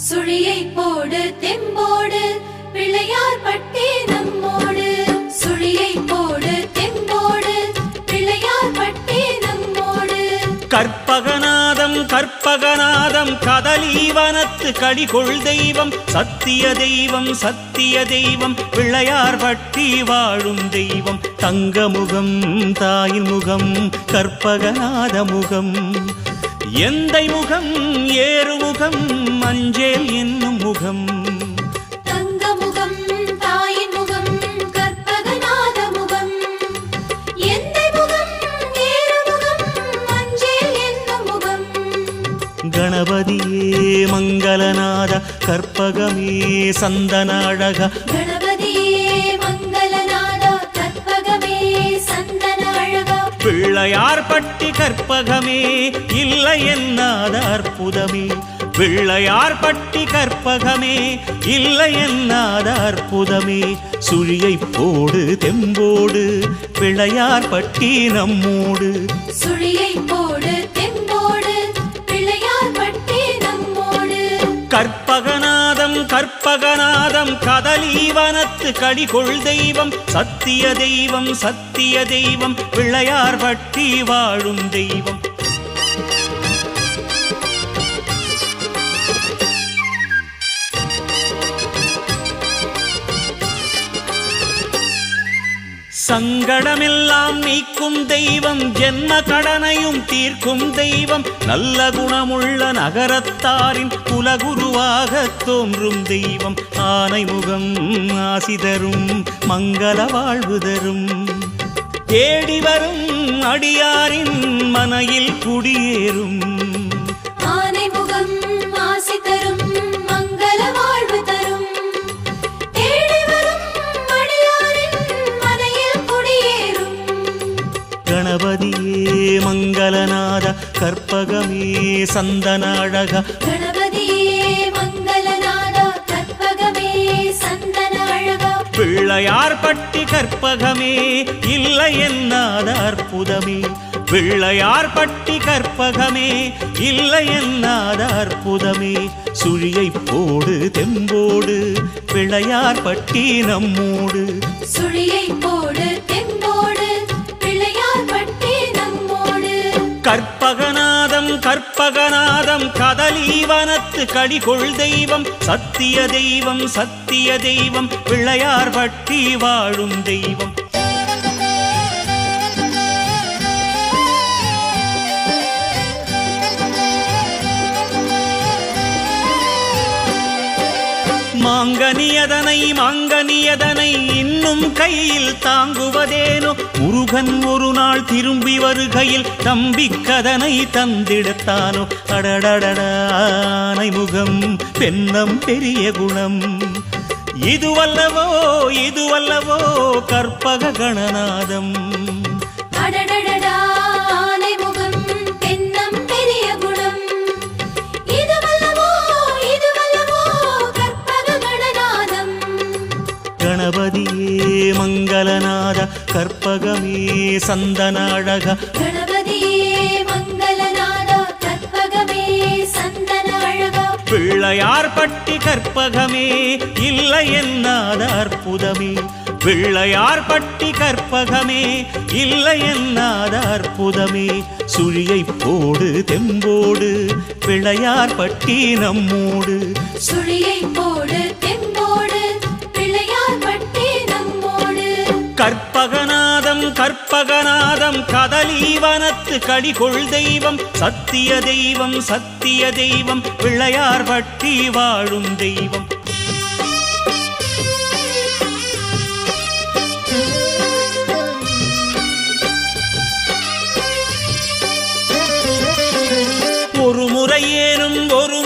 சுழியை போடு தெம்போடு பிள்ளையார் பட்டி நம்மோடு. சுழியை போடு தெம்போடு பிள்ளையார் பட்டி நம்மோடு. கற்பகநாதம் கற்பகநாதம் கதலீவனத்து கடிகொள் தெய்வம் சத்திய தெய்வம் சத்திய தெய்வம் பிள்ளையார் பட்டி வாழும் தெய்வம். தங்கமுகம் தாயின் முகம் கற்பகநாத முகம் எந்தை முகம் ஏறுமுகம் மஞ்சள் என்னும் முகம். தங்கமுகம் தாயின் முகம் கற்பகநாத முகம் எந்தை முகம் ஏறுமுகம் மஞ்சள் என்னும் முகம். கணபதியே மங்களநாத கற்பகமே சந்தன அழக. கணபதியே மங்களநாத கற்பகமே சந்தன அழகா. பிள்ளையார் பட்டி கற்பகமே இல்லை என்னாத அற்புதமே. பிள்ளையார் பட்டி கற்பகமே இல்லை என்னாத அற்புதமே. சுழியை போடு தெம்போடு பிள்ளையார் பட்டி நம்மோடு. சுழியை போடு தெம்போடு பிள்ளையார் பட்டி நம்மோடு. கற்பகநாதம் கற்பகநாதம் கதலீவனத்து கடிகொள் தெய்வம் சத்திய தெய்வம் சத்திய தெய்வம் பிள்ளையார் பட்டி வாழும் தெய்வம். சங்கடமெல்லாம் நீக்கும் தெய்வம் ஜென்ம கடனையும் தீர்க்கும் தெய்வம். நல்ல குணமுள்ள நகரத்தாரின் குலகுருவாக தோன்றும் தெய்வம். ஆனை முகம் ஆசி தரும் மங்கள வாழ்வு தரும். தேடி வரும் அடியாரின் மனையில் குடியேறும். ஆனை முகம் ஆசி தரும் மங்கள வாழ்வு தரும். தேடி வரும் அடியாரின் மனையில் குடியேறும். கணபதியே மங்களநாத கற்பகமே சந்தன அழக. கணபதியே மங்களநாத கற்பகமே சந்தன அழகா. பிள்ளையார் பட்டி கற்பகமே இல்லை என்னாத அற்புதமே. பிள்ளையார் பட்டி கற்பகமே இல்லை என்னாத அற்புதமே. சுழியை போடு தெம்போடு பிள்ளையார் பட்டி நம்மோடு. சுழியை போடு தெம்போடு பிள்ளையார் பட்டி நம்மோடு. கற்பகநாதம் கற்பகநாதம் கதலீவனத்து கடிகொள் தெய்வம் சத்திய தெய்வம் சத்திய தெய்வம் பிள்ளையார் பட்டி வாழும் தெய்வம். மாங்கனியதனை மாங்கனியதனை இன்னும் கையில் தாங்குவதேனோ. முருகன் ஒரு நாள் திரும்பி வருகையில் தம்பிக்கதனை தந்திடத்தானோ. அடடடடானை முகம் பெண்ணம் பெரிய குணம். இதுவல்லவோ இதுவல்லவோ கற்பக கணநாதம். அடடடடா ஆனை முகம் பெண்ணம் பெரிய குணம். இதுவல்லவோ இதுவல்லவோ கற்பக கணநாதம். கணபதியே மங்களநாத கற்பகமே சந்தன அழக. கணபதியே மங்களநாத கற்பகமே சந்தன அழகா. பிள்ளையார் பட்டி கற்பகமே இல்லை என்னாத அற்புதமே. பிள்ளையார் பட்டி கற்பகமே இல்லை என்னாத அற்புதமே. சுழியை போடு தெம்போடு பிள்ளையார் பட்டி நம்மோடு. சுழியை போடு தெம்போடு பிள்ளையார் பட்டி நம்மோடு. கற்பகநாதம் கற்பகநாதம் கதலீவனத்து கடிகொள் தெய்வம் சத்திய தெய்வம் சத்திய தெய்வம் பிள்ளையார் பட்டி வாழும் தெய்வம். ஒரு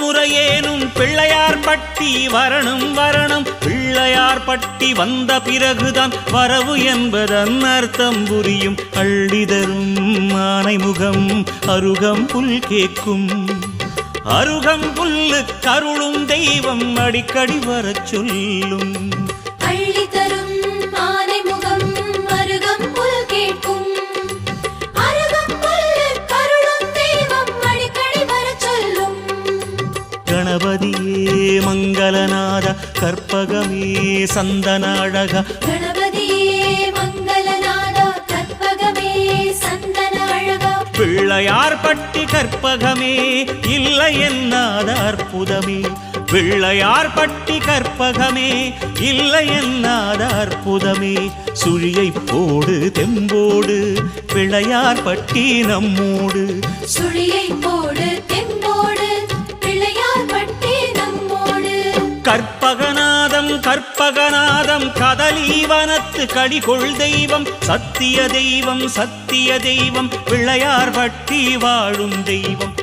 முறையேனும் பிள்ளையார் பட்டி வரணும் வரணும். பிள்ளையார் பட்டி வந்த பிறகுதான் வரவு என்பதன் அர்த்தம் புரியும். அள்ளிதரும் ஆனை முகம் அருகம் புல் கேட்கும். அருகம் புல்லு கருளும் தெய்வம் அடிக்கடி வரச் சொல்லும். அள்ளி தரும் ஆனை முகம் அருகம் புல் கேட்கும். அருகம் புல்லு கருளும் தெய்வம் அடிக்கடி வரச் சொல்லும். கணபதியே மங்களநாத கற்பகமே சந்தன அழகா கணபதியே மங்களநாதா கற்பகமே சந்தன அழகா பிள்ளையார் பட்டி கற்பகமே இல்லை என்னாத அற்புதமே பிள்ளையார் பட்டி கற்பகமே இல்லை என்னாத அற்புதமே சுழியை போடு தெம்போடு பிள்ளையார் பட்டி நம்மோடு சுழியை போடு தெம்போடு பிள்ளையார் பட்டி நம்மோடு கற்பகநாதம் கற்பகநாதம் கதலீவனத்து கடிகொள் தெய்வம் சத்திய தெய்வம் சத்திய தெய்வம் பிள்ளையார் பட்டி வாழும் தெய்வம்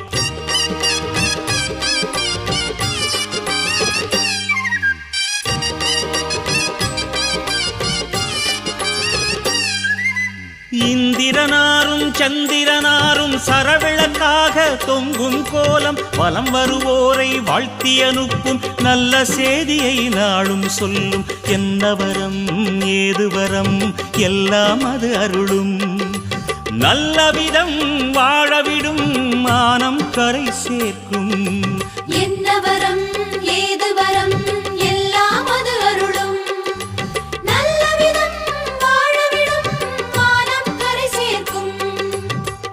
இந்திரனாரும் சந்திரனாரும் சரவிளக்காக தொங்கும் கோலம் வலம் வருவோரை வாழ்த்தி அனுப்பும் நல்ல செய்தியை நாளும் சொல்லும் என்ன வரம் ஏது வரம் எல்லாம் அது அருளும் நல்ல விதம் வாழவிடும் மானம் கரை சேர்க்கும் என்ன வரம் ஏது வரம் எல்லாம் அது அருளும் நல்ல விதம் வாழவிடும் மானம் கரை சேர்க்கும்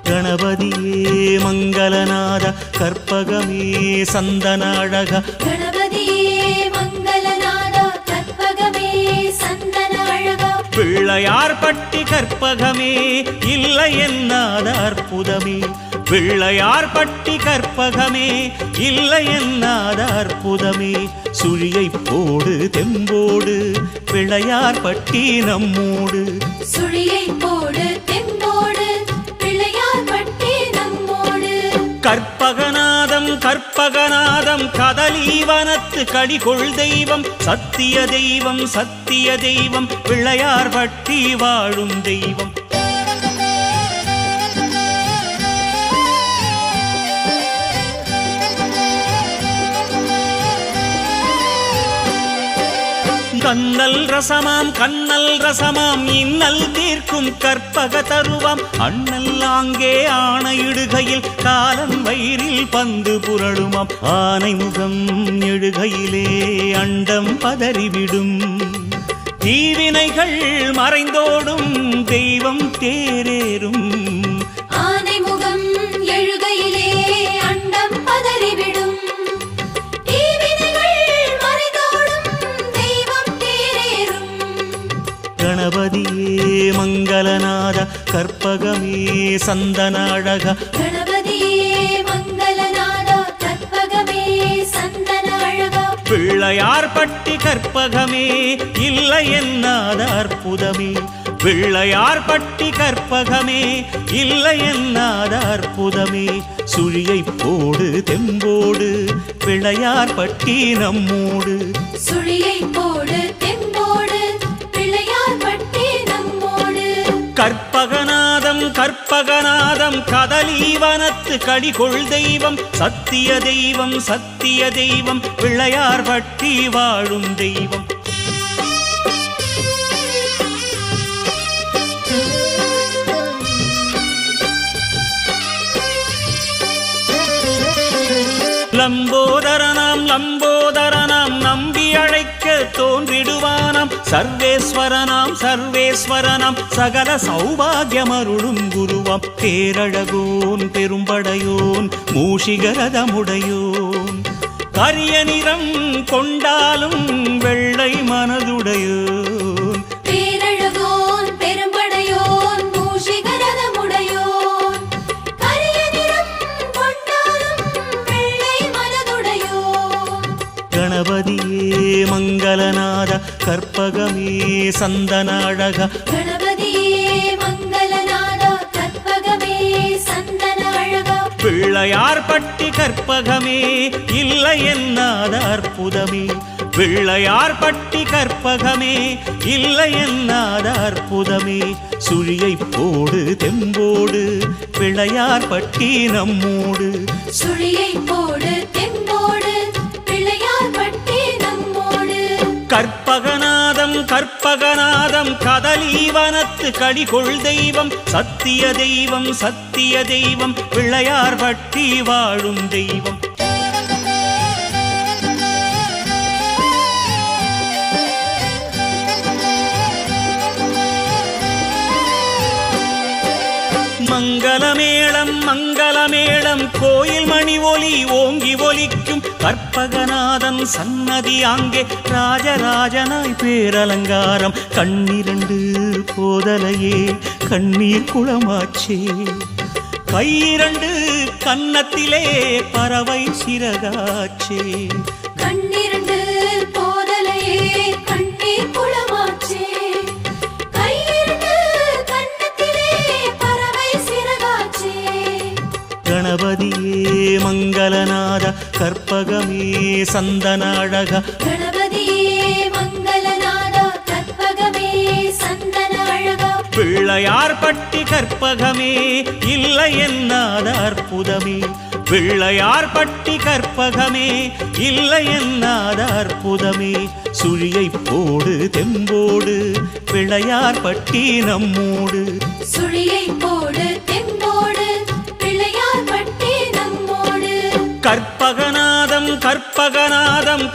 கணபதியே மங்களநாத கற்பகமே சந்தன அழகா கணபதியே மங்களநாதா கற்பகமே சந்தன அழகா பிள்ளையார் பட்டி கற்பகமே இல்லை என்னாத அற்புதமே பிள்ளையார் பட்டி கற்பகமே இல்லை என்னாத அற்புதமே சுழியை போடு தெம்போடு பிள்ளையார் பட்டி நம்மோடு சுழியை போடு தெம்போடு பிள்ளையார் பட்டி நம்மோடு கற்பகநாதம் கற்பகநாதம் கதலீவனத்து கடிகொள் தெய்வம் சத்திய தெய்வம் சத்திய தெய்வம் பிள்ளையார் பட்டி வாழும் தெய்வம் கண்ணல் ரசமாம் இன்னல் தீர்க்கும் கற்பக தருவாம் அண்ணல் ஆங்கே ஆணையிடுகையில் காலம் வயிறில் பந்து புரளுமாம் ஆனை முகம் எழுகையிலே அண்டம் பதறிவிடும் தீவினைகள் மறைந்தோடும் தெய்வம் தேரேறும் ஆனை முகம் எழுகையிலே அண்டம் பதறிவிடும் கணபதியே மங்களநாத கற்பகமே சந்தன அழகா கணபதியே மங்களநாதா கற்பகமே சந்தன அழகா பிள்ளையார் பட்டி கற்பகமே இல்லை என்னாத அற்புதமே பிள்ளையார் பட்டி கற்பகமே இல்லை என்னாத அற்புதமே சுழியை போடு தெம்போடு பிள்ளையார் பட்டி நம்மோடு சுழியை போடு தெம்போடு பிள்ளையார் பட்டி நம்மோடு கற்பகநாதம் கற்பகநாதம் கதலீவனத்து கடிகொள் தெய்வம் சத்திய தெய்வம் சத்திய தெய்வம் பிள்ளையார் பட்டி வாழும் தெய்வம் லம்போதரனாம் நம்பி அழைக்க தோன்றிடுவானாம் சர்வேஸ்வரனாம் சகல சௌபாகியமருளும் குருவாம் பேரழகோன் பெரும்படையோன் மூஷிகரதமுடையோன் கரிய நிறம் கொண்டாலும் வெள்ளை மனதுடையோன் பேரழகோன் பெரும்படையோன் மூஷிகரதமுடையோன் கரிய நிறம் கொண்டாலும் வெள்ளை மனதுடையோன் கணபதியே மங்களநாத கற்பகமே சந்தன அழகா கணபதியே மங்களநாதா கற்பகமே சந்தன அழகா பிள்ளையார் பட்டி கற்பகமே இல்லை என்னாத அற்புதமே பிள்ளையார் பட்டி கற்பகமே இல்லை என்னாத அற்புதமே சுழியை போடு தெம்போடு பிள்ளையார் பட்டி நம்மோடு சுழியை போடு தெம்போடு பிள்ளையார் பட்டி நம்மோடு கற்பகநாதம் கதலீவனத்து கடிகொள் தெய்வம் சத்திய தெய்வம் சத்திய தெய்வம் பிள்ளையார் பட்டி வாழும் தெய்வம் மங்களமேளம் கோயில் மணி ஒலி ஓங்கி ஒலிக்கும் கற்பகநாதன் சன்னதி அங்கே ராஜராஜனாய் பேரலங்காரம் கண்ணிரண்டு போதலையே கண்ணீர் குளமாச்சே கையிரண்டு கன்னத்திலே பறவை சிறகாச்சே கண்ணிரண்டு போதலையே கண்ணீர் குளமாச்சே கையிரண்டு கன்னத்திலே பறவை சிறகாச்சே கணபதியே மங்களநாத கற்பகமே சந்தன அழகா கணபதியே மங்களநாத கற்பகமே சந்தன அழகா பிள்ளையார் பட்டி கற்பகமே இல்லை என்னாத அற்புதமே பிள்ளையார் பட்டி கற்பகமே இல்லை என்னாத அற்புதமே சுழியை போடு தெம்போடு பிள்ளையார் பட்டி நம்மோடு சுழியை போடு தெம்போடு பிள்ளையார் பட்டி நம்மோடு கற்பகநாதம்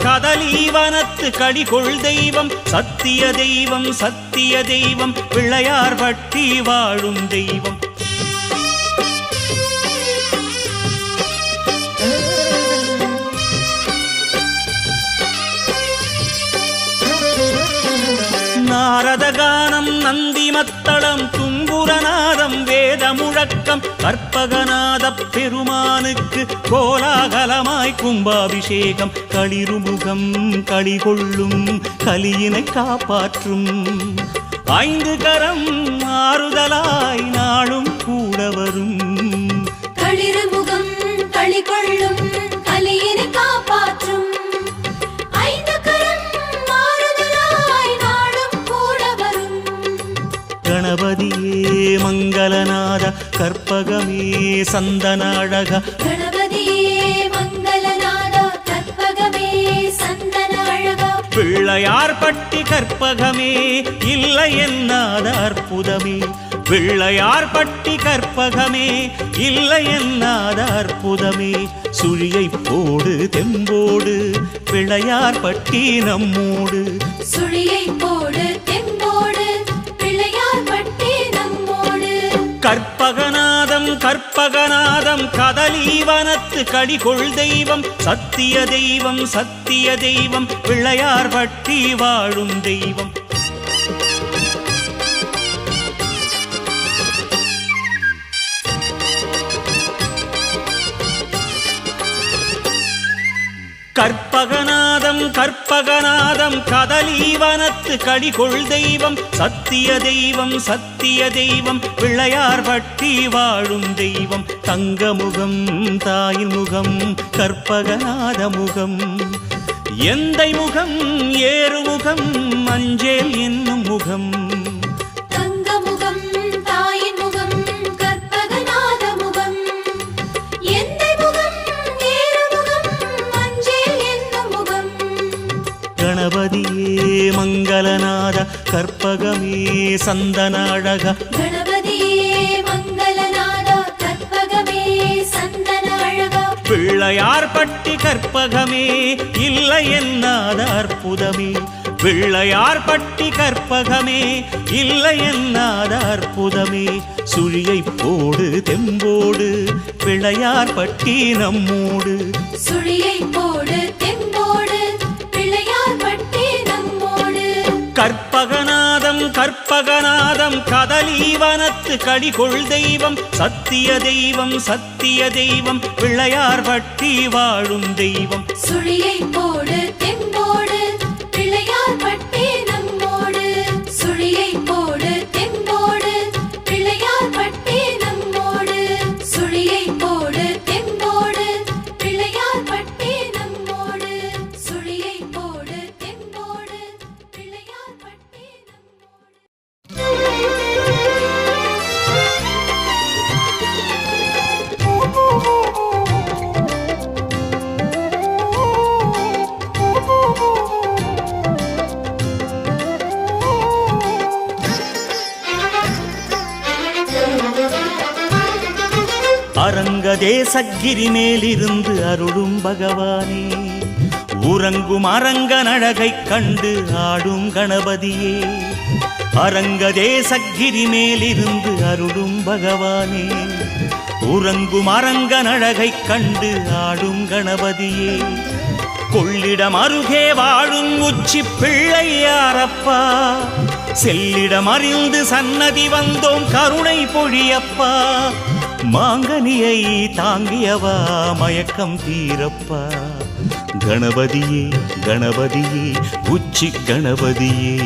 கதலீவனத்து கடிகொள் தெய்வம் சத்திய தெய்வம் பிள்ளையார் பட்டி வாழும் தெய்வம் நாரதகானம் நந்தி மத்தளம் தும்புரநாதம் வேத முழக்கம் கற்பகநாத பெருமானுக்கு கோலாகலமாய் கும்பாபிஷேகம் களிருமுகம் களிகொள்ளும் கலியினை காப்பாற்றும் 5 கரம் ஆறுதலாய் நாளும் கூட வரும் களிருமுகம் களிகொள்ளும் கலியினை காப்பாற்றும் 5 கரம் ஆறுதலாய் நாளும் கூட வரும் கணபதியே மங்களநாத கற்பகமே சந்தன அழகா கணபதியே மங்களநாத கற்பகமே சந்தன அழகா பிள்ளையார் பட்டி கற்பகமே இல்லை என்னாத அற்புதமே பிள்ளையார் பட்டி கற்பகமே இல்லை என்னாத அற்புதமே சுழியை போடு தெம்போடு பிள்ளையார் பட்டி நம்மோடு சுழியை போடு தெம்போடு பிள்ளையார் பட்டி நம்மோடு கற்பகநாதம் கதலீவனத்து கடிகொள் தெய்வம் சத்திய தெய்வம் பிள்ளையார் பட்டி வாழும் தெய்வம் கற்பகநாதம் கதலீவனத்து கடிகொள் தெய்வம் சத்திய தெய்வம் பிள்ளையார் பட்டி வாழும் தெய்வம் தங்கமுகம் தாயின் முகம் கற்பகநாத முகம் எந்தை முகம் ஏறுமுகம் மஞ்சள் என்னும் முகம் தங்கமுகம் தாயின் முகம் கற்பகநாத முகம் எந்தை முகம் ஏறுமுகம் மஞ்சள் என்னும் முகம் கணபதியே மங்களநாத கற்பகமே சந்தன அழகா கணபதியே மங்களநாத கற்பகமே சந்தன அழகா பிள்ளையார் பட்டி கற்பகமே இல்லை என்னாத அற்புதமே பிள்ளையார் பட்டி கற்பகமே இல்லை என்னாத அற்புதமே சுழியை போடு தெம்போடு பிள்ளையார் பட்டி நம்மோடு சுழியை போடு தெம்போடு பிள்ளையார் பட்டி நம்மோடு கற்பகநாதம் கதலீவனத்து கடிகொள் தெய்வம் சத்திய தெய்வம் பிள்ளையார் பட்டி வாழும் தெய்வம் சுழியை போடு தெம்போடு பிள்ளையார் பட்டி நம்மோடு சுழியை போடு தெம்போடு பிள்ளையார் பட்டி நம்மோடு சுழியை போடு தெம்போடு பிள்ளையார் பட்டி நம்மோடு சுழியை போடு தெம்போடு பிள்ளையார் பட்டி அரங்கதேசகிரி மேலிருந்து அருளும் பகவானே உறங்கும் அரங்க நழகை கண்டு ஆடும் கணபதியே அரங்கதேசகிரி மேலிருந்து அருளும் பகவானே, உறங்கும் அரங்கன் அழகைக் கண்டு ஆடும் கணபதியே, கொள்ளிடம் அருகே வாழும் உச்சி பிள்ளையாரப்பா, செல்லிடம் அறிந்து சன்னதி வந்தோம் கருணை பொழியப்பா, மாங்கனியை தாங்கியவா மயக்கம் தீரப்பா, கணபதியே கணபதியே உச்சி கணபதியே,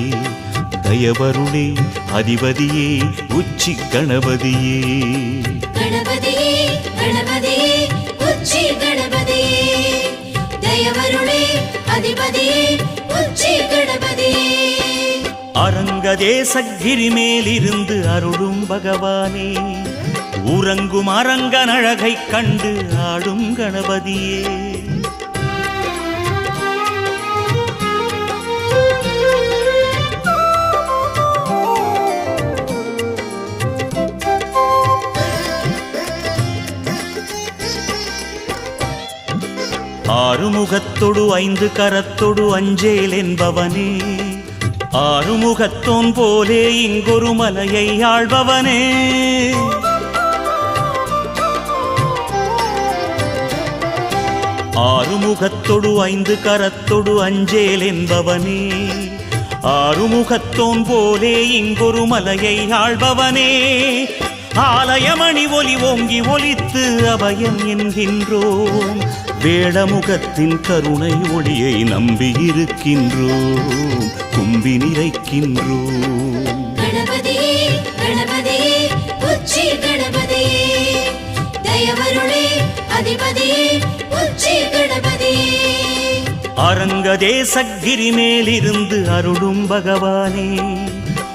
தயவருளே அதிபதியே உச்சி கணபதியே. கணபதியே கணபதியே உச்சி கணபதியே, தயவருளே அதிபதியே உச்சி கணபதியே. அரங்கதேசகிரி மேலிருந்து அருளும் பகவானே, உறங்கும் அரங்கன் அழகைக் கண்டு ஆடும் கணபதியே. ஆறுமுகத்தொடு ஐந்து கரத்தொடு அஞ்சேல் என்பவனே, ஆறுமுகத்தோன் போலே இங்கொரு மலையை ஆள்பவனே, ஆறுமுகத்தொடு ஐந்து கரத்தொடு அஞ்சேல் என்பவனே, ஆறுமுகத்தோன் போலே இங்கொரு மலையை ஆள்பவனே, ஆலயமணி ஒலி ஓங்கி ஒலித்து அபயம் என்கின்றோம், வேடமுகத்தின் கருணை ஒளியை நம்பியிருக்கின்றோம், கும்பி நிறைக்கின்றோம். கணபதியே கணபதியே உச்சி கணபதியே, தயவருளே அதிபதியே உச்சி கணபதியே. அரங்கதேசகிரி மேலிருந்து அருளும் பகவானே,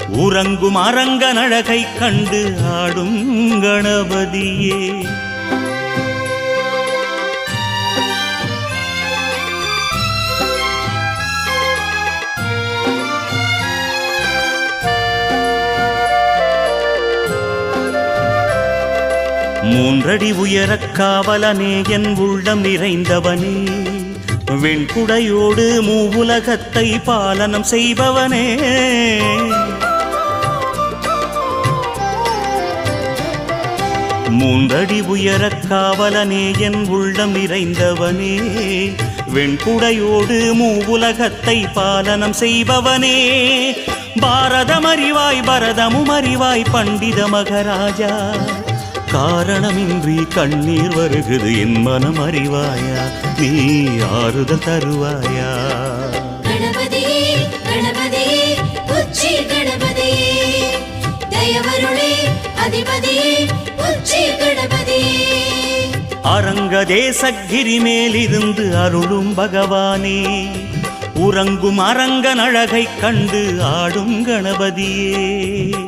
உறங்கும் அரங்கன் அழகைக் கண்டு ஆடும் கணபதியே. மூன்றடி உயரக் காவலனே என் உள்ளம் நிறைந்தவனே, வெண்குடையோடு மூவுலகத்தை பாலனம் செய்பவனே, மூன்றடி உயரக் காவலனே என் உள்ளம் நிறைந்தவனே, வெண்குடையோடு மூவுலகத்தை பாலனம் செய்பவனே, பாரதம் அறிவாய் பரதமும் அறிவாய் பண்டித மகராஜா, காரணமின்றி கண்ணீர் வருகுது என் மனம் அறிவாயா, நீ ஆறுதல் தருவாயா. கணபதியே கணபதியே உச்சி கணபதியே, தயவருளே அதிபதியே உச்சி கணபதியே. அரங்கதேசகிரி மேலிருந்து அருளும் பகவானே, உறங்கும் அரங்கன் அழகைக் கண்டு ஆடும் கணபதியே.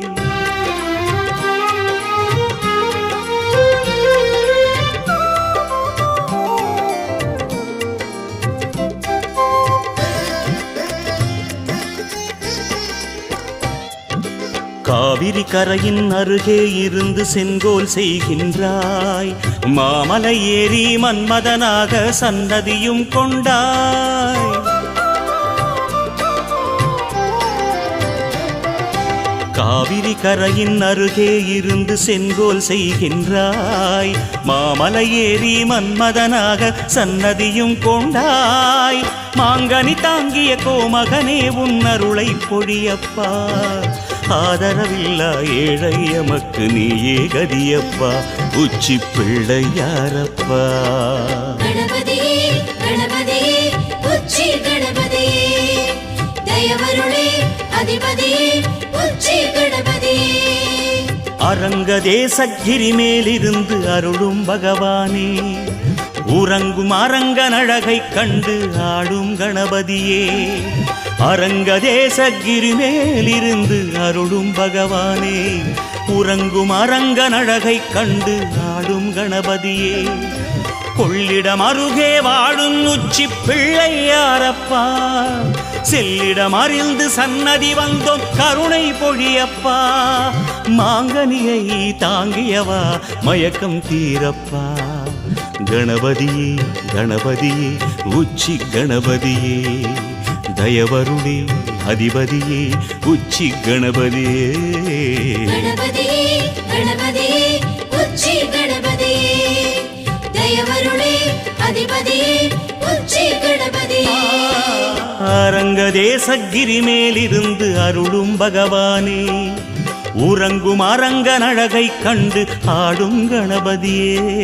காவிரி கரையின் அருகே இருந்து செங்கோல் செய்கின்றாய், மாமலை ஏறி மன்மதனாக சன்னதியும் கொண்டாய், காவிரி கரையின் அருகே இருந்து செங்கோல் செய்கின்றாய், மாமலை ஏறி மன்மதனாக சன்னதியும் கொண்டாய், மாங்கனி தாங்கிய கோமகனே உன் அருளை பொழியப்பா, ஆதரவில்லா ஏழை எமக்கு நீயே கதியப்பா, உச்சி பிள்ளையாரப்பா. கணபதியே கணபதியே உச்சி கணபதியே, தயவருளே அதிபதியே உச்சி கணபதியே. அரங்கதேசகிரி மேலிருந்து அருளும் பகவானே, உறங்கும் அரங்கன் அழகைக் கண்டு ஆடும் கணபதியே, அரங்கதேசகிரி மேலிருந்து அருளும் பகவானே, உறங்கும் அரங்கன் அழகைக் கண்டு ஆடும் கணபதியே, கொள்ளிடம் அருகே வாழும் உச்சி பிள்ளையாரப்பா, செல்லிடம் அறிந்து சன்னதி வந்தோம் கருணை பொழியப்பா, மாங்கனியை தாங்கியவா மயக்கம் தீரப்பா, கணபதியே கணபதியே உச்சி கணபதியே, தயவருளே அதிபதியே உச்சி கணபதியே. கணபதியே கணபதியே உச்சி கணபதியே தயவருளே அதிபதியே உச்சி கணபதியே. அரங்க தேசகிரி மேலிருந்து அருளும் பகவானே உறங்கும் அரங்கன் அழகை கண்டு ஆடும் கணபதியே.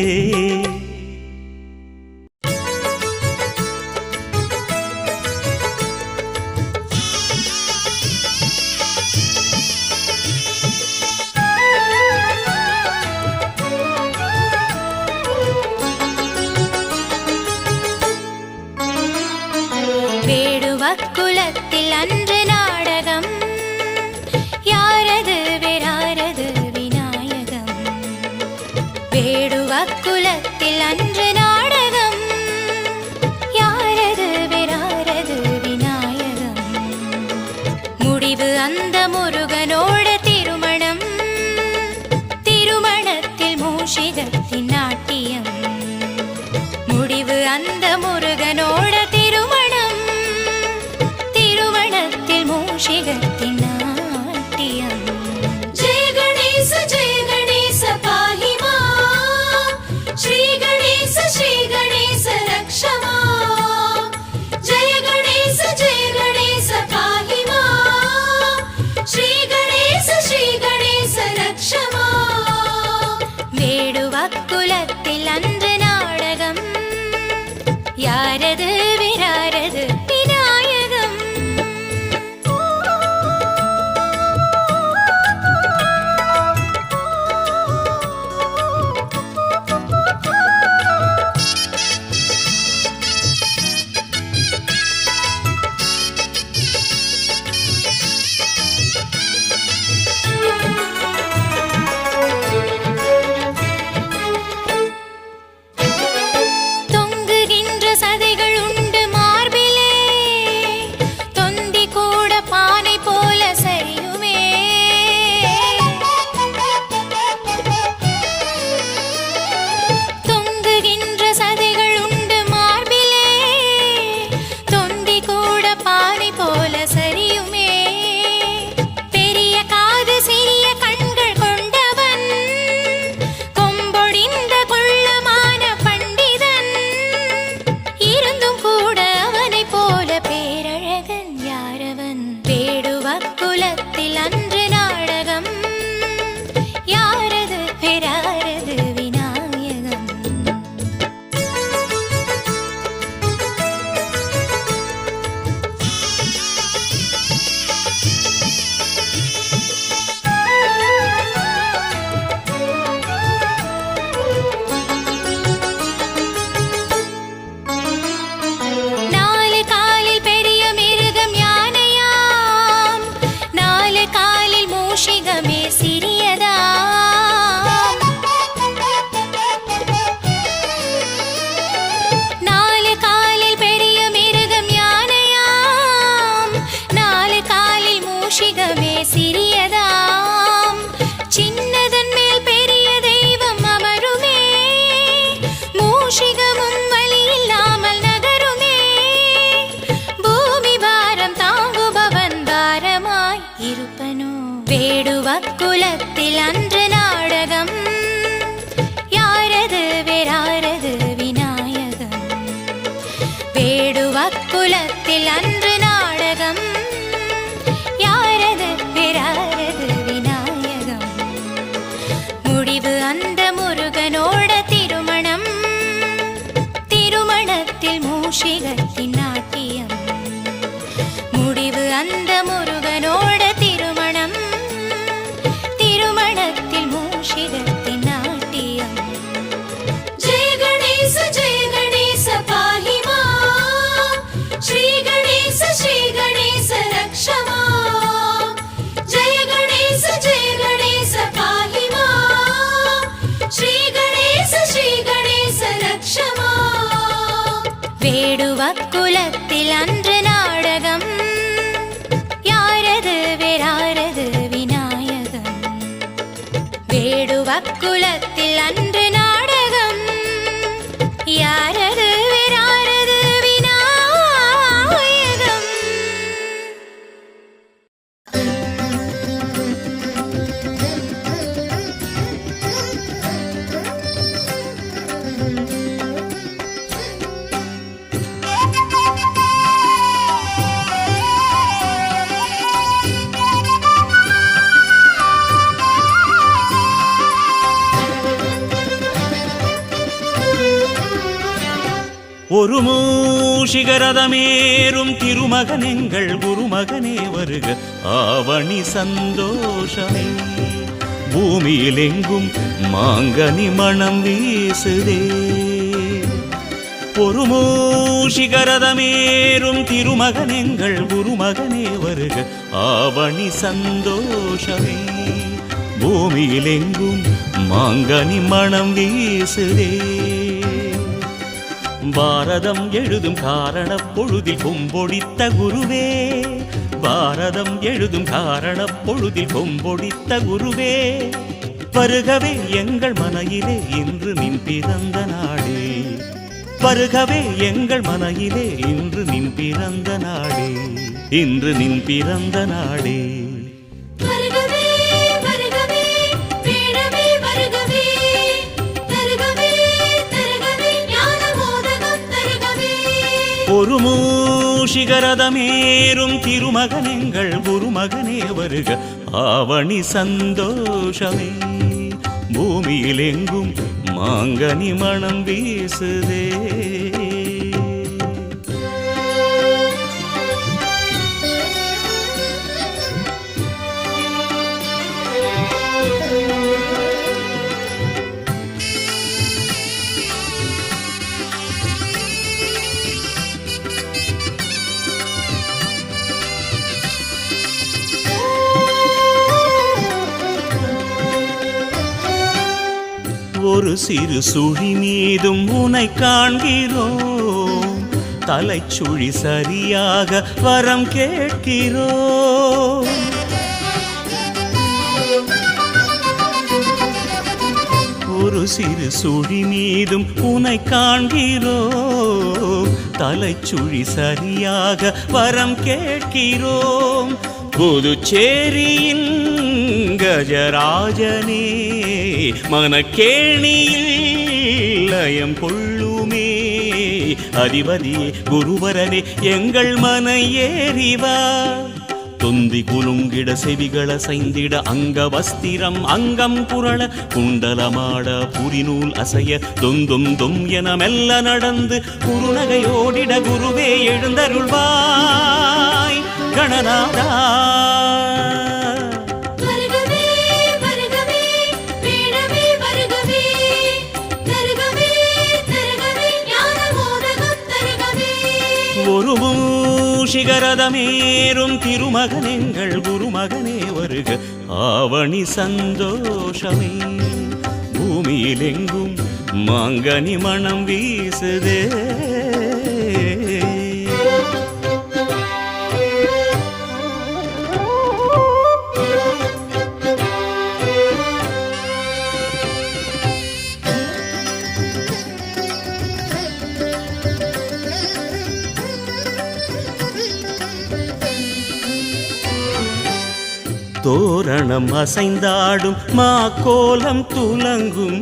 வேடுவக்குலத்தில் அன்று நாடகம் யாரது வேறாரது விநாயகம். வேடுவக்குலத்தில் அன்று நாடகம் யாரது வேறாரது விநாயகம். முடிவு அந்த முருகனோட திருமணம், திருமணத்தில் மூஷிகத்தின் நாட்டியம். முடிவு அந்த முருகனோட திருமணம், திருமணத்தில் மூஷிகத்தின் நாட்டியம். ஜெய கணேச பாஹி மா ஸ்ரீ கணேச ரக்ஷமா. ஜெய கணேச பாஹி மா ஸ்ரீ கணேச ரக்ஷமா. வேடுவக்குலத்தில் அன்று நாடகம் யாரது வேறாரது விநாயகம். தொங்குகின்ற சதைகள் உண்டு மார்பிலே, தொந்தி கூட பானை போல சரியுமே. தொங்குகின்ற சதைகள் உண்டு மார்பிலே, தொந்தி கூட பானை போல சரியுமே. பெரிய காது சிறிய கண்கள் கொண்டவன், கொம்பொடிந்த குள்ளமான பண்டிதன். இருந்தும் கூட அவனை போல பேரழகன் யாரவன். வேடுவக்குலத்தில் அன்று நாடகம் யாரது வேறாரது விநாயகம். நாலு காலில் பெரிய மிருகம் யானையாம், நாலு காலில் மூஷிகமே சிறியதாம். நாலு காலில் பெரிய மிருகம் யானையாம், நாலு காலில் மூஷிகமே சிறியதாம். சின்னதன் மேல் பெரிய தெய்வம் அமருமே, மூஷிகமும் வலி இல்லாமல் நகருமே. பூமி பாரம் தாங்குபவன் பாரமாய் இருப்பனோ. வேடுவக்குலத்தில் அன்று நாடகம் யாரது வேறாரது விநாயகம். வேடுவக்குலத்தில் அன்று நாடகம் யாரது வேறாரது விநாயகம். முடிவு அந்த முருகனோட திருமணம், திருமணத்தில் மூஷிகத்தின் நாட்டியம். முடிவு அந்த முருகனோட திருமணம், திருமணத்தில் மூஷிகத்தின் நாட்டியம். ஜெய கணேச பாஹி மா ஸ்ரீ கணேச ரக்ஷமா. ஜெய கணேச பாஹி மா ஸ்ரீ கணேச ரக்ஷமா. வேடுவக்குலத்தில் அன்று நாடகம் யாரது வேறாரது விநாயகம். வேடுவக்குலத்தில் அன்று நாடகம் யாரது வேறாரது விநாயகம். ஒரு மூஷிகரதமேறும் திருமகன் எங்கள் குருமகனே வருக ஆவணி சந்தோஷமே பூமியில் எங்கும் மாங்கனி மணம் வீசுதே ஒரு மூஷிகரதமேறும் திருமகன் எங்கள் குருமகனே வருக ஆவணி சந்தோஷமே பூமியில் எங்கும் மாங்கனி மணம் வீசுதே பாரதம் எழுதும் காரண பொழுதில் கொம்பொடித்த குருவே பாரதம் எழுதும் காரண பொழுதில் கொம்பொடித்த குருவே வருகவே எங்கள் மனையிலே இன்று நின் பிறந்த நாடே வருகவே எங்கள் மனையிலே இன்று நின் பிறந்த நாடே இன்று நின் பிறந்த நாடே வருகவே வருகவே வேடவே வருகவே தருகவே தருகவே ஞான மோதகம் தருகவே ஒரு மூஷிகரதமேறும் திருமகன் எங்கள் குருமகனே வருக ஆவணி சந்தோஷமே பூமியில் எங்கும் மாங்கனி மணம் வீசுதே ஒரு சிறு சுழி மீதும் உனை காண்கிறோம் தலைச்சுழி சரியாக வரம் கேட்கிறோம் ஒரு சிறு சுழி மீதும் உனை காண்கிறோம் தலைச்சுழி சரியாக வரம் கேட்கிறோம் புதுச்சேரியின் கஜராஜனே மனக்கேணியில் லயம் கொள்ளுமே அதிபதியே குருவரனே எங்கள் மன ஏறிவா தொந்தி குலுங்கிட செவிகள சைந்திட அங்க வஸ்திரம் அங்கம் புரள குண்டலமாட புரிநூல் அசைய தொந்தும் தொம் என மெல்ல நடந்து குருநகையோடிட குருவே எழுந்தருள்வாய் கணநாதா வருகவே வருகவே வேடவே வருகவே தருகவே தருகவே ஞான மோதகம் தருகவே ஒரு மூஷிகரதமேறும் திருமகன் எங்கள் குருமகனே வருக ஆவணி சந்தோஷமே பூமியில் எங்கும் மாங்கனி மணம் வீசுதே தோரணம் அசைந்தாடும் மாக்கோலம் துலங்கும்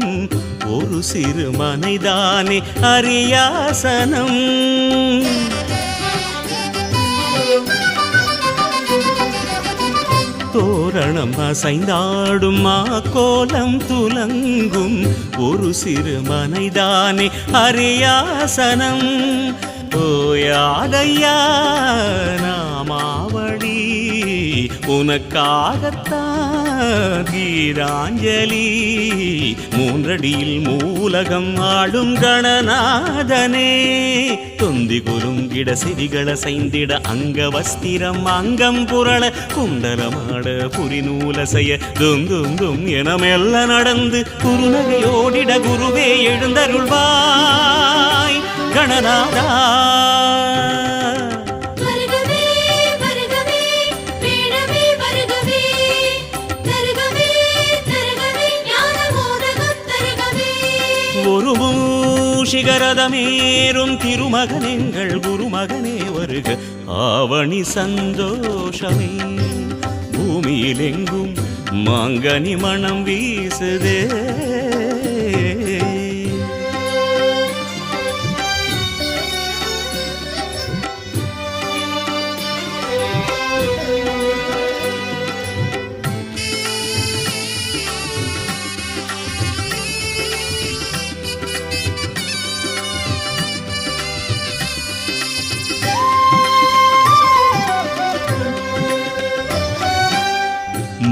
ஒரு சிறு மனைதானே அரியாசனம் தோரணம் அசைந்தாடும் மாக்கோலம் துலங்கும் ஒரு சிறு மனைதானே அரியாசனம் ஓயாதையா நாமாவளி உனக்காகத்தான் கீதாஞ்சலி மூன்றடியில் மூலகம் ஆடும் கணநாதனே தொந்தி குலுங்கிட செவிகள சைந்திட அங்க வஸ்திரம் அங்கம் புரள குண்டலமாட புரிநூலசைய தும் தும் தும் என மெல்ல நடந்து குருநகையோடிட குருவே எழுந்தருள்வாய் கணநாதா வருகவே வருகவே வேடவே வருகவே தருகவே தருகவே ஞான மோதகம் தருகவே ஒரு மூஷிகரதமேறும் திருமகன் எங்கள் குருமகனே வருக ஆவணி சந்தோஷமே பூமியில் எங்கும் மாங்கனி மணம் வீசுதே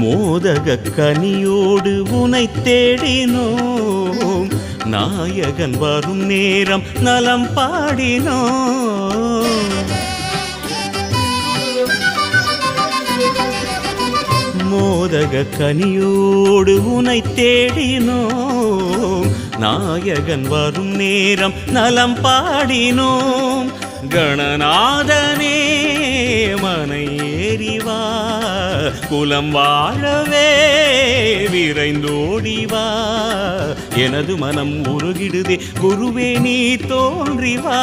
மோதக கனியோடு உனை தேடினோம் நாயகன் வரும் நேரம் நலம் பாடினோம் மோதக கனியோடு உனை தேடினோம் நாயகன் வரும் நேரம் நலம் பாடினோம் கணநாதனே மனை ஏறிவா குலம் வாழவே விரைந்தோடிவா எனது மனம் உருகிடுதே குருவே நீ தோன்றிவா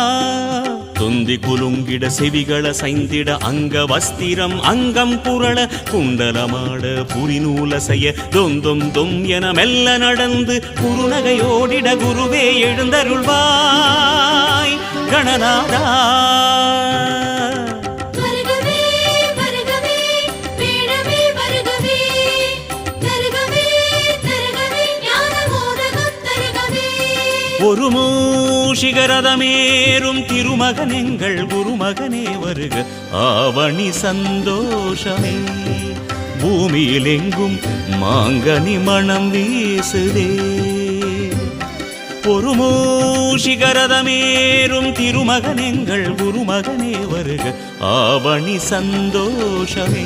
தொந்தி குலுங்கிட செவிகள சைந்திட அங்க வஸ்திரம் அங்கம் புரள குண்டலமாட புரிநூல செய்ய தொந்தும் தொம் என மெல்ல நடந்து குருநகையோடிட குருவே எழுந்தருள்வாய் கணநாதா வருகவே வருகவே வேடமே வருகவே தருகவே தருகவே ஞான மோதகம் தருகவே ஒரு மூஷிகரதமேறும் திருமகனெங்கள் குருமகனே வருக ஆவணி சந்தோஷமே பூமியில் எங்கும் மாங்கனி மணம் வீசுதே ஒரு மூஷிகரதமேறும் திருமகனெங்கள் குருமகனே வருக ஆவணி சந்தோஷமே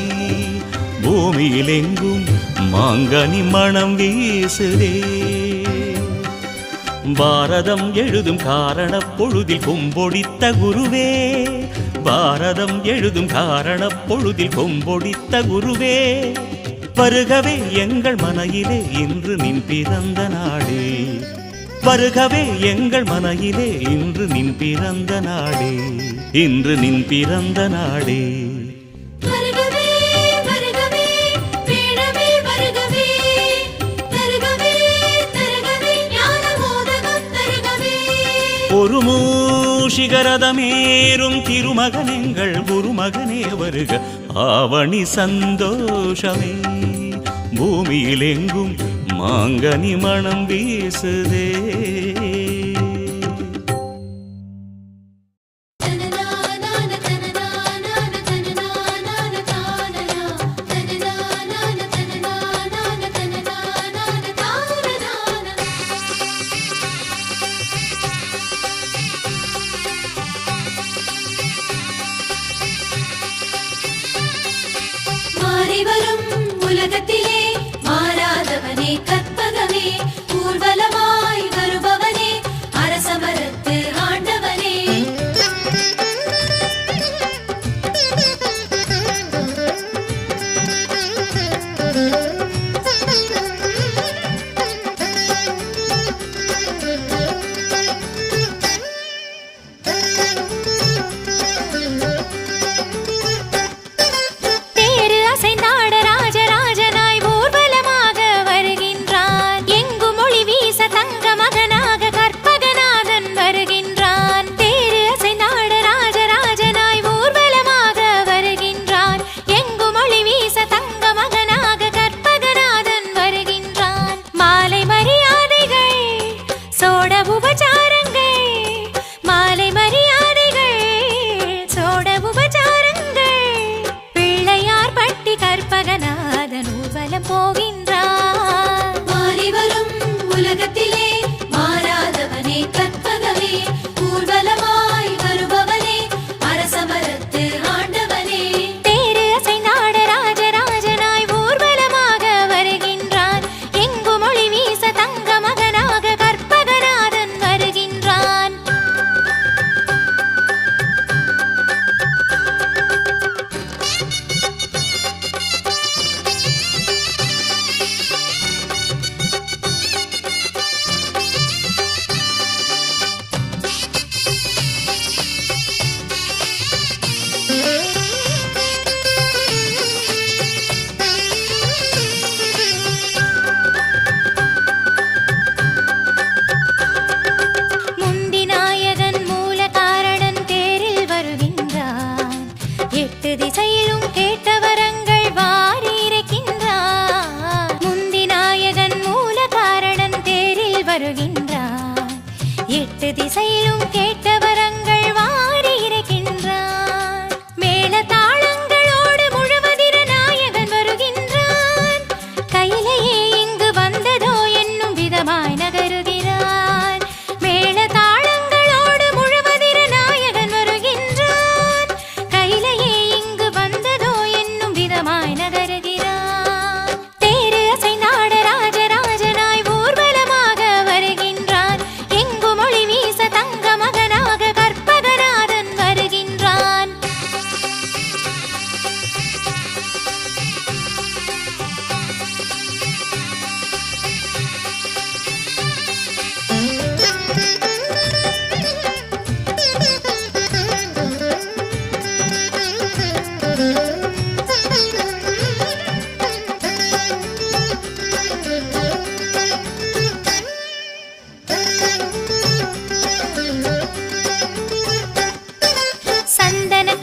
பூமியில் எங்கும் மாங்கனி மணம் வீசுதே பாரதம் எழுதும் காரண பொழுதில் கொம்பொடித்த குருவே பாரதம் எழுதும் காரண பொழுதில் கொம்பொடித்த குருவே வருகவே எங்கள் மனையிலே இன்று நின் பிறந்த நாடே வருகவே எங்கள் மனையிலே இன்று நின் பிறந்த நாடே இன்று நின் பிறந்த நாடே வருகவே வருகவே வேடமே வருகவே தருகவே தருகவே ஞான மோதகம் தருகவே ஒரு மூஷிகரதமேறும் திருமகனெங்கள் குருமகனே வருக ஆவணி சந்தோஷமே பூமியில் எங்கும் மாங்கனி மணம் வீசுதே தனனானான தனனானான தனனானான தானனா தனனானான தனனானான தனனானான தானனான மாறி வரும் உலகத்திலே மாறாதவனே கற்பகமே ஊர்வலமாய் வருபவனே அரசமரத்து ஆண்டவனே தேரு அசைந்தாட ராஜராஜனாய் ஊர்வலமாக வருகின்றான் எங்கும் ஒளி வீச தங்க மகனாக கற்பகநாதன் வருகின்றான் தேரு அசைந்தாட ராஜராஜனாய் ஊர்வலமாக வருகின்றான் எங்கும் ஒளி வீச தங்க மகனாக கற்பகநாதன் வருகின்றான் மாலை மரியாதைகள் சோட உபச்சாரங்கள் மாலை மரியாதைகள் சோட உபச்சாரங்கள் பிள்ளையார் பட்டி கற்பகநாதன் ஊர்வலம் போகின்றார் மாறி வரும் உலகத்திலே மாறாதவனே கற்பகமே ஊர்வலமாய் வருபவனே அரசமரத்து ஆண்டவனே தேரு அசைந்தாட ராஜராஜனாய் ஊர்வலமாக வருகின்றான் எங்கும் ஒளி வீச தங்க மகனாக கற்பகநாதன் வருகின்றான் முந்தி நாயகன் மூல காரணன் தேரில் வருகின்றான் எட்டு திசையிலும் கேட்ட வரங்கள் வாரி இறைக்கின்றான் முந்தி நாயகன் மூல காரணன் தேரில் வருகின்றான் எட்டு திசையிலும் கேட்ட வரங்கள் வாரி இறைக்கின்றான் மேல தாளங்களோடு முழுவதிர நாயகன் வருகின்றான் சந்தன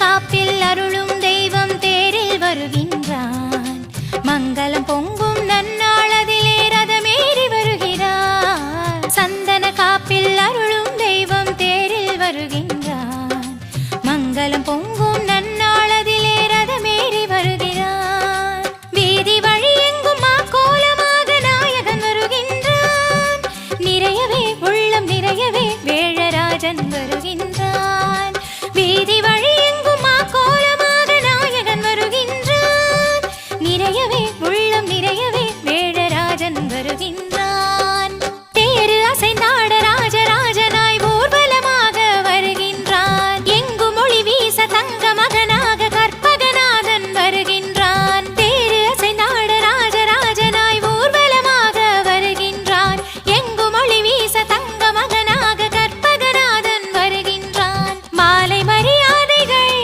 காப்பில் அருளும் தெய்வம் தேரில் வருகின்றான். மங்களம் பொங்கும் நன்னாளதிலே ரதமேறி வருகிறான். சந்தன காப்பில் அருளும் தெய்வம் தேரில் வருகின்றான். மங்களம் பொங்கும் நன்னாளதிலே ரதமேறி வருகிறான். வீதி வழி எங்கும் கோலமாக நாயகன் வருகின்றான். நிறையவே உள்ளம் நிறையவே வேழராஜன் வருகின்றான். வீதி வழி எங்கும் கோலமாக நாயகன் வருகின்றான். நிறையவே உள்ளம் நிறையவே வேழராஜன் வருகின்றான். தேரு அசைந்தாட ராஜராஜனாய் ஊர்வலமாக வருகின்றான். எங்கு மொழி வீச தங்க மகனாக கற்பகநாதன் வருகின்றான். தேரு அசைந்தாட ராஜராஜனாய் ஊர்வலமாக வருகின்றான். எங்கு மொழி வீச தங்க மகனாக கற்பகநாதன் வருகின்றான். மாலை மரியாதைகள்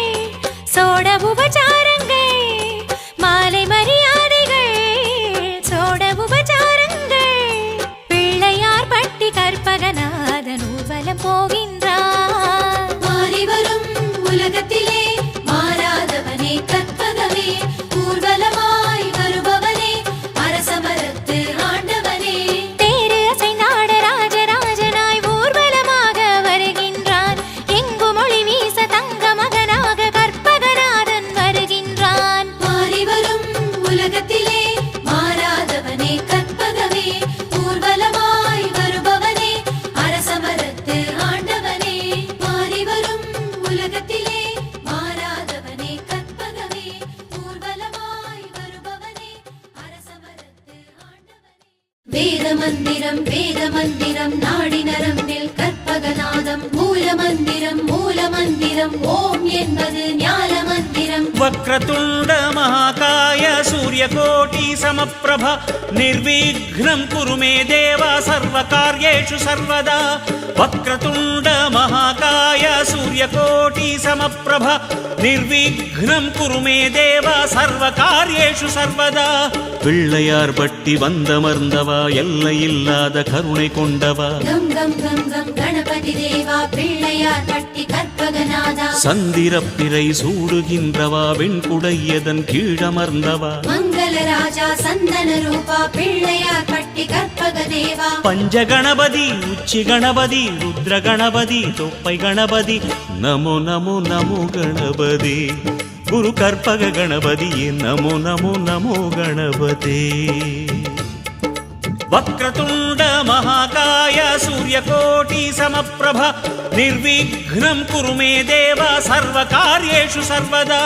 சோட உபச்சாரங்கள், மாலை மரியாதைகள் சோட உபச்சாரங்கள். பிள்ளையார் பட்டி கற்பகநாதன் ஊர்வலம் போகின்றான். மாறி வரும் உலகத்திலே மாறாதவனே கற்பகமே, ஊர்வலமாய் வருபவனே அரசமரத்து ஆண்டவனே. தேரு அசைந்தாட ராஜராஜனாய் ஊர்வலமாக வருகின்றான். எங்கு மொழி வீச தங்க மகனாக கற்பகநாதன் வருகின்றான். மாறி வரும் உலகத்திலே மாறாதவனே கற்பகமே, ஊர்வலமாய் வருபவனே அரசமரத்து ஆண்டவனே. மாறி வரும் உலகத்திலே மாறாதவனே கற்பகமே, ஊர்வலமாய் வருபவனே அரசமரத்து ஆண்டவனே. வேத மந்திரம் வேத மந்திரம் நாடி நரம்பில் கற்பகநாதம். மூல மந்திரம் மூல மந்திரம் ஓம் என்பது ஞான மந்திரம். వక్రతుండ మహాకాయ సూర్యకోటి సమప్రభ నిర్విఘ్నం కురు మే దేవ సర్వకార్యేషు సర్వదా. వక్రతుండ మహాకాయ సూర్యకోటి సమప్రభ నిర్విఘ్నం కురు మే దేవ సర్వకార్యేషు సర్వదా. பிள்ளையார் பட்டி வந்தமர்ந்தவா எல்லையில்லாத கருணை கொண்டவா. கம் கம் கம் கம் கணபதி தேவா பிள்ளையார் பட்டி கற்பகநாதா. சந்திரப்பிறை சூடுகின்றவா வெண்குடையதன் கீழமர்ந்தவா. மங்கள ராஜா சந்தன ரூபா பிள்ளையார் பட்டி கற்பக தேவா. பஞ்ச கணபதி உச்சி கணபதி ருத்ர கணபதி தொப்பை கணபதி நமோ நமோ நமோ கணபதி. குரு கற்பக கணபதியே நமோ நமோ நமோ கணபதே. వక్రతుండ మహాకాయ సూర్యకోటి సమప్రభ నిర్విఘ్నం కురు మే దేవ సర్వకార్యేషు సర్వదా.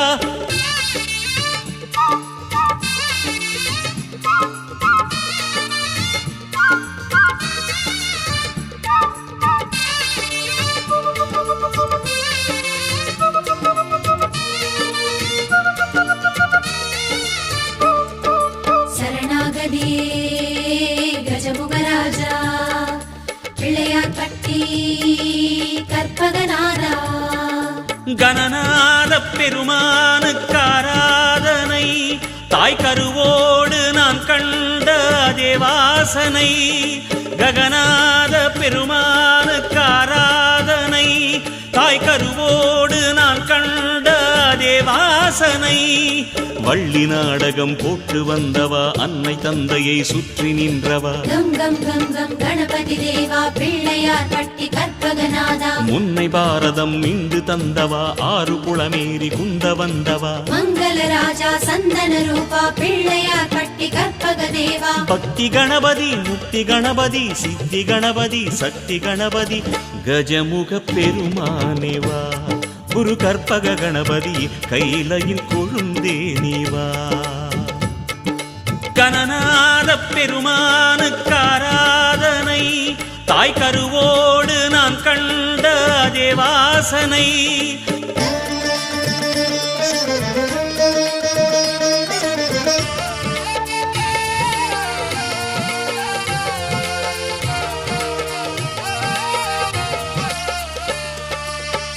சரணாகதியே கஜமுகராஜா பிள்ளையார் பட்டி கற்பகநாதா. கணநாத பெருமானுக்காராதனை தாய் கருவோடு நான் கண்ட தேவாசனை. ககநாத பெருமானுக்காராதனை தாய் கருவோடு நான் கண்ட தேவாசனை. வள்ளி நாடகம் போட்டு வந்தவா அன்னை தந்தையை சுற்றி நின்றவா. கம் கம் கம் கம் கணபதி தேவா பிள்ளையார் பட்டி கற்பகநாதா. முன்னை பாரதம் இங்கு தந்தவா ஆறு குளமேறி குந்த வந்தவா. மங்கள ராஜா சந்தன ரூபா பிள்ளையார் பட்டி கற்பக தேவா. பக்தி கணபதி முக்தி கணபதி சித்தி கணபதி சக்தி கணபதி கஜமுக பெருமானேவா. குரு கற்பக கணபதி கையிலையில் கொழுந்தே நீவா. கணநாத பெருமானுக்காராதனை தாய் கருவோடு நான் கண்ட தேவாசனை.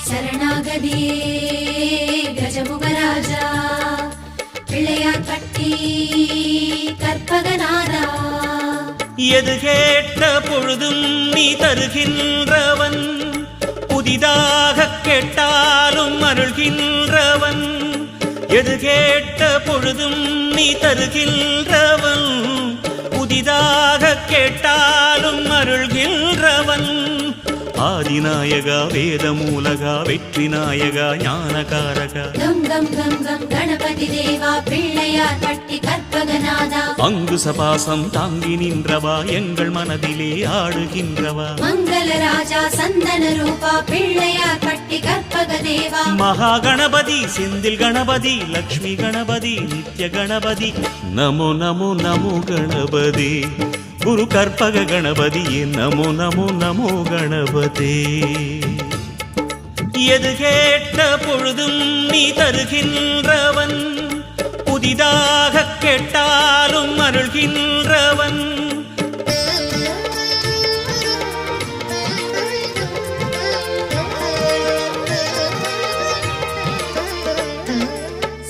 சரணாகதியே கஜமுகராஜா பிள்ளையார் பட்டி கற்பகநாதா எது கேட்ட பொழுதும் நீ தருகின்றவன், புதிதாக கேட்டாலும் அருள்கின்றவன். எது கேட்ட பொழுதும் நீ தருகின்றவன், புதிதாக கேட்டாலும் அருள்கின்றவன். ஆதிநாயகா வேதமூலகா வெற்றி நாயகா ஞானகாரகா கம் கம் கம் கம் கணபதி தேவா பிள்ளையார் பட்டி கற்பகநாதா அங்குசபாசம் தாங்கி நின்றவா எங்கள் மனதிலே ஆடுகின்றவா மங்கள ராஜா சந்தன ரூபா பிள்ளையார் பட்டி கற்பக தேவா மகா கணபதி செந்தில் கணபதி லக்ஷ்மி கணபதி நித்ய கணபதி நமோ நமோ நமோ கணபதி குரு கற்பக கணபதி நமோ நமோ நமோ கணபதி. எது கேட்ட பொழுதும் நீ தருகின்றவன், புதிதாக கேட்டாலும் அருள்கின்றவன்.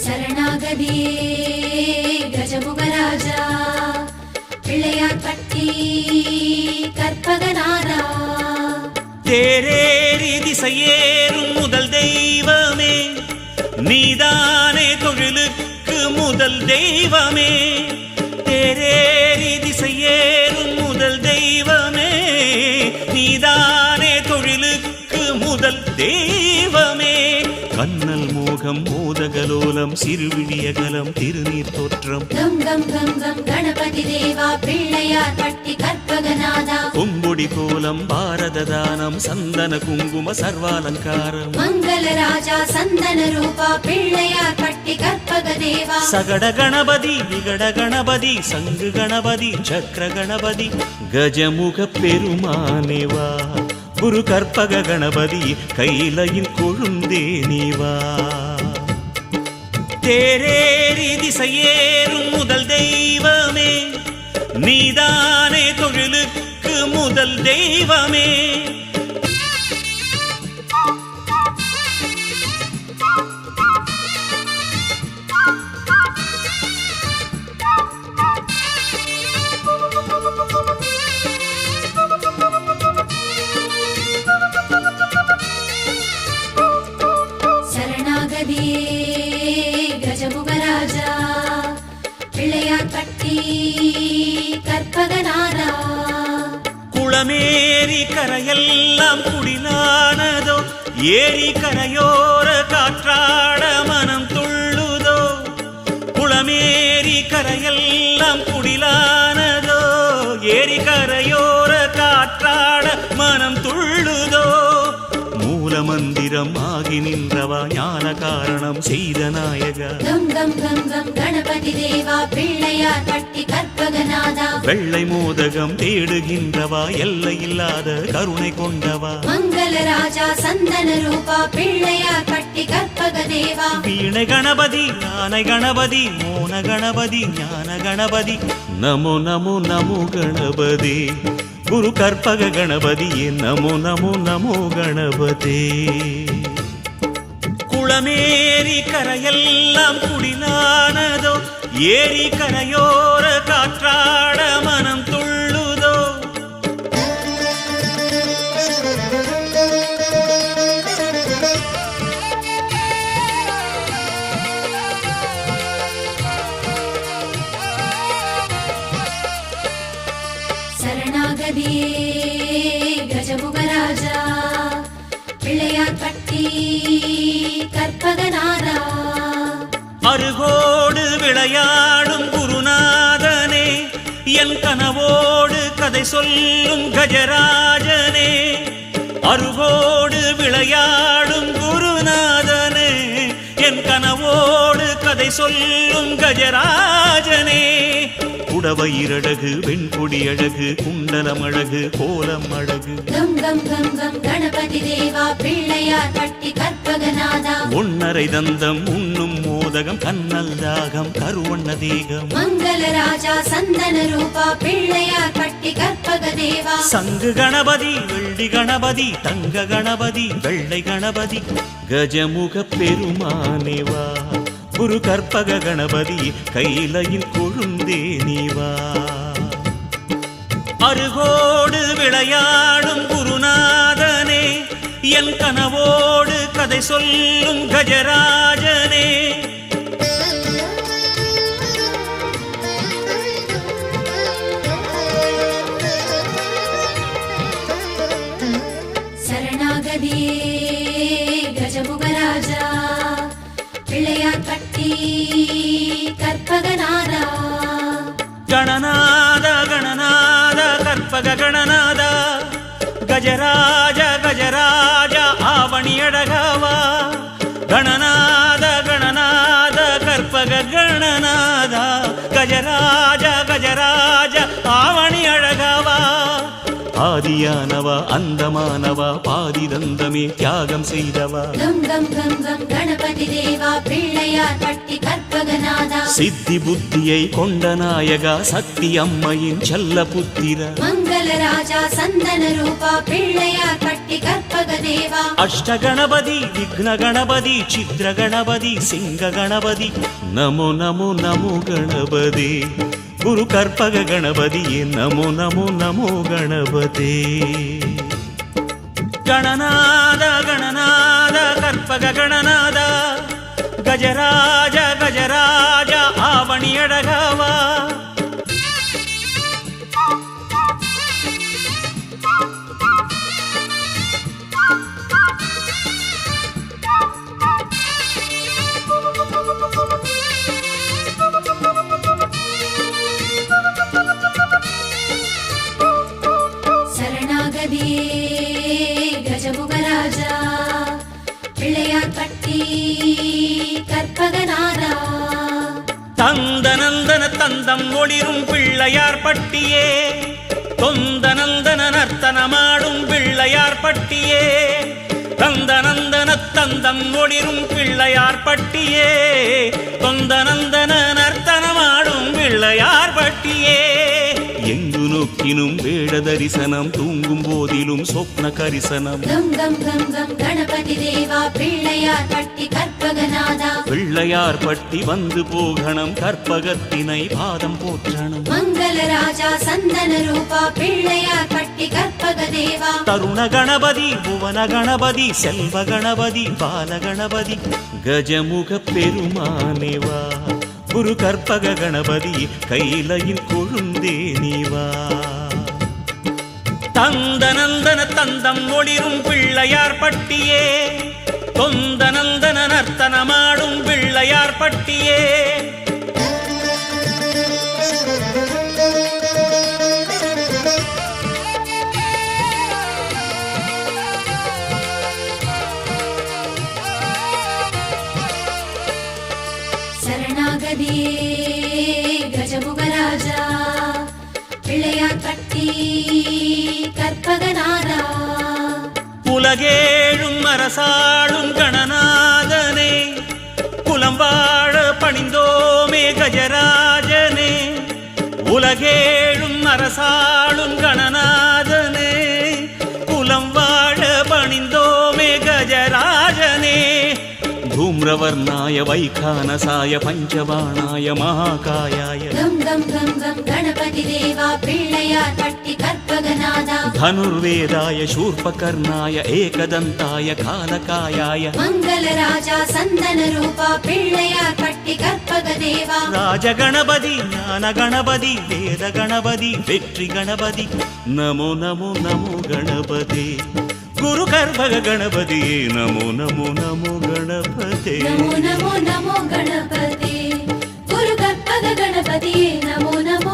சரணாகதியே கஜமுகராஜா பிள்ளையார் பட்டி கற்பகநாதா தேரேறி திசையேறும் முதல் தெய்வமே நீதானே தொழிலுக்கு முதல் தெய்வமே. தேரேறி திசையேறும் முதல் தெய்வமே நீதானே தொழிலுக்கு முதல் தெய்வமே. கண்ணல் மோகம் மோதகலோலம் சிறுவிழியகலம் திருநீர் தோற்றம் கம் கம் கம் கம் கணபதி தேவா பிள்ளையார் பட்டி கற்பகநாதா பொம்பொடி கோலம் பாரத தானம் சந்தன குங்கும சர்வாலங்காரம் மங்கள ராஜா சந்தன ரூபா பிள்ளையார் பட்டி கற்பக தேவா சகட கணபதி விகட கணபதி சங்கு கணபதி சக்கர கணபதி கஜமுக பெருமானேவா குரு கற்பக கணபதி கையிலையில் கொழுந்தே நீவா. தேரேறி திசையேறும் முதல் தெய்வமே நீதானே தொழிலுக்கு முதல் தெய்வமே. சரணாகதியே கஜமுகராஜா பிள்ளையார் பட்டி கற்பகநாதா குளமேரி கரையெல்லாம் குடிலானதோ ஏரி கரையோர காற்றாட மனம் துள்ளுதோ. குளமேரி கரையெல்லாம் குடிலானதோ ஏரி கரையோர காற்றாட மனம் துள்ளுதோ. மூலமந்திரம் ஆகி நின்றவா ஞான காரணம் செய்த நாயகா கம் கம் கம் கம் கணபதி தேவா பிள்ளையார் பட்டி கற்பகநாதா வெள்ளை மோதகம் தேடுகின்றவா எல்லையில்லாத கருணை கொண்டவா மங்கள ராஜா சந்தன ரூபா பிள்ளையார் பட்டி கற்பக தேவா வீணை கணபதி யானை கணபதி மோன கணபதி ஞான கணபதி நமோ நமோ நமோ கணபதி குரு கற்பக கணபதி நமோ நமோ நமோ கணபதி. குளமேரி கரையெல்லாம் குடிலானதோ ஏரி கரையோர காற்றாட மனம் துள்ளுதோ. சரணாகதியே கஜமுகராஜா பிள்ளையார் பட்டி கற்பகநாதா அருகோடு விளையாடும் குருநாதனே என் கனவோடு கதை சொல்லும் கஜராஜனே. அருகோடு விளையாடும் குருநாதனே என் கனவோடு கதை சொல்லும் கஜராஜனே. குடவயிரழகு வெண்கொடி அழகு குண்டலம் அழகு கோலம் அழகு கம் கம் கம் கம் கணபதி தேவா பிள்ளையார் பட்டி கற்பகநாதா ஒன்னரை தந்தம் உண்ணும் மோதகம் கண்ணல் தாகம் கருவண்ண தேகம் மங்கள ராஜா சந்தன ரூபா பிள்ளையார் பட்டி கற்பக தேவா சங்கு கணபதி வெள்ளி கணபதி தங்க கணபதி வெள்ளை கணபதி கஜமுக பெருமானேவா குரு கற்பக கணபதி கையிலையில் கொழுந்தே நீவா அருகோடு விளையாடும் குருநாதனே என் கனவோடு கதை சொல்லும் கஜராஜனே சரணாகதியே கஜமுகராஜா பிள்ளையார் பட்டி கற்பகநாதா கணநாத கணநாத கற்பக கணநாத கஜராஜ கஜராஜ ஆவணியழகவா கணநாத கணநாத கற்பக கணநாத கஜராஜ கஜராஜ ஆவணி அழகவா ஆதியானவா அந்தமானவா பாதிதந்தமே தியாகம் செய்தவா கம் கம் கம் கம் கணபதி தேவா பிள்ளையார் பட்டி கற்பகநாதா சித்தி புத்தியை கொண்ட நாயகா சக்தி அம்மையின் செல்ல புத்திர மங்கள ராஜா சந்தன ரூபா பிள்ளையார் பட்டி கற்பக தேவா அஷ்ட கணபதி விக்ன கணபதி சித்ர கணபதி சிங்க கணபதி நமோ நமோ நமோ கணபதி குரு கற்பக கணபதியே நமோ நமோ நமோ கணபதே கணநாத கணநாத கற்பக கணநாத கஜராஜ கஜராஜ ஆவணி அழகவா கஜமுகராஜா பிள்ளையார் பட்டி கற்பகநாதா தந்தனந்தன தந்தம் ஒளிரும் பிள்ளையார் பட்டியே தொந்தனந்தன நர்த்தனமாடும் பிள்ளையார் பட்டியே தந்தனந்தன தந்தம் ஒளிரும் பிள்ளையார் பட்டியே தொந்தனந்தன நர்த்தனமாடும் பிள்ளையார் பட்டியே எங்கு நோக்கினும் வேட தரிசனம் தூங்கும் போதிலும் சொப்ன கரிசனம் கம் கம் கம் கம் கணபதி தேவா பிள்ளையார் பட்டி கற்பகநாதா பிள்ளையார் பட்டி வந்து போகணும் கற்பகத்தினை பாதம் போற்றணும் மங்கள ராஜா சந்தன ரூபா பிள்ளையார் பட்டி கற்பக தேவா தருண கணபதி புவன கணபதி செல்வ கணபதி பால கணபதி கஜமுக பெருமானேவா குரு கற்பக கணபதி கையிலையில் கொழுந்தே நீவா தந்தனந்தன தந்தம் ஒளிரும் பிள்ளையார் பட்டியே தொந்தனந்தன நர்த்தனமாடும் பிள்ளையார் பட்டியே சரணாகதியே கஜமுகராஜா பிள்ளையார் பட்டி கற்பகநாதா உலகேழும் அரசாளும் கணநாதனே குலம் வாழ பணிந்தோமே கஜராஜனே உலகேழும் அரசாளும் கணநாதனே குலம் வாழ பணிந்தோமே கஜராஜனே धूम्रवर्णाय वैखानसाय पञ्चबाणाय महाकायाय गम गम गम गम गणपति देवा पिळ्ळयार पट्टि कर्पगनादा धनुर्वेदाय शूर्पकर्णाय एकदन्ताय कालकायाय मङ्गलराजा सन्दनरूपा पिळ्ळयार पट्टि कर्पगदेवा राजगणपति ज्ञानगणपति वेदगणपति वेट्रिगणपति नमो नमो नमो गणपति गुरु कर्भग गणपति नमो नमो नमो गणपति नमो नमो नमो गणपति गुरु कर्भग गणपति नमो नमो